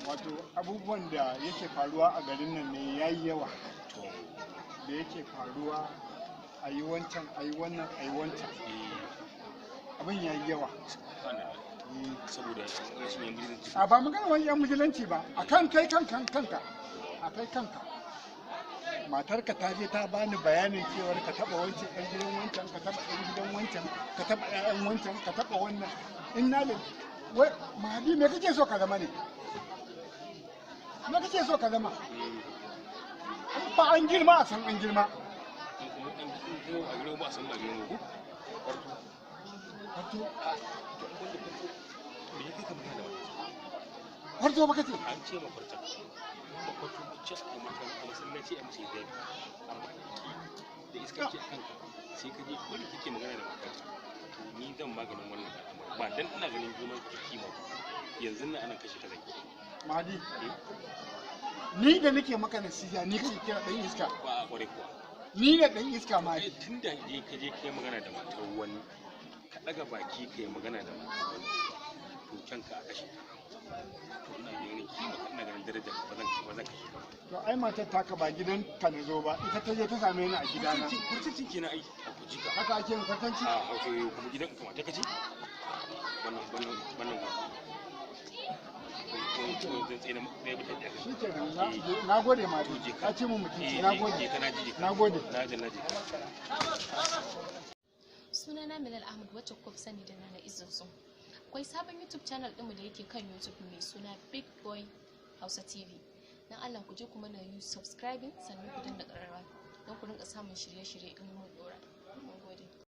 wato abubuwan da yake faruwa a garin nan ne yayi yawa, da yake faruwa a yi wancan a yi wannan a yi wancan, abin yayi yawa. Saboda rashin yan bijilanci A ba magana wani yan bijilanci ba, a kan kai kanka a kai kanka. Matarka ta je ta bani bayanin cewar ka taba wancan yan gidan wancan, ka taba yan gidan wancan, ka taba ƴaƴan wancan, ka taba wannan. Inna da wai Mahadi me kake so ka zama ne? Me kake so ka zama? Ba an girma a san an girma. ba san ba girma ko Wato me yake kamar da Kwarto ba kace? an ce ma kwarta kwarto ce a masallaci a mace da amma da iska ce kanka sai ka je wanda kike magana da matarka to ni zan maganin wannan al'amari ba dan ina ganin girman kima yanzu nan ana kashe ka zai Mahadi ni da nake maka nasiha ni kake kira dan iska ba a kware kuwa ni ne dan iska Mahadi. Tunda je ka je kai magana da matar wani ka daga baki kai magana da matar wani to kanka a kashe to ina ganin kima ina ganin darajar ba zan kashe ka To ai matar taka ba gidan ka na zo ba, ita ta je ta same ni a gidana. kurcin kenan ai a kuji ka Haka ake yin kwatanci? a wato kuma gidan kuma ta kace wannan zan tsaye na ɗaya bitan ɗaya Shi kenan, na gode ma ka ce mu mutunci, na gode. Na gode. Sunana Milal Ahmad wacce kuka fi sani da Nana Izzatsu. Akwai sabon YouTube channel ɗinmu da yake kan YouTube mai suna Big Boy Hausa TV. Dan Allah ku je ku mana subscribing sannan ku danna ƙararrawa don ku rinka samun shirye-shirye in mun ɗora.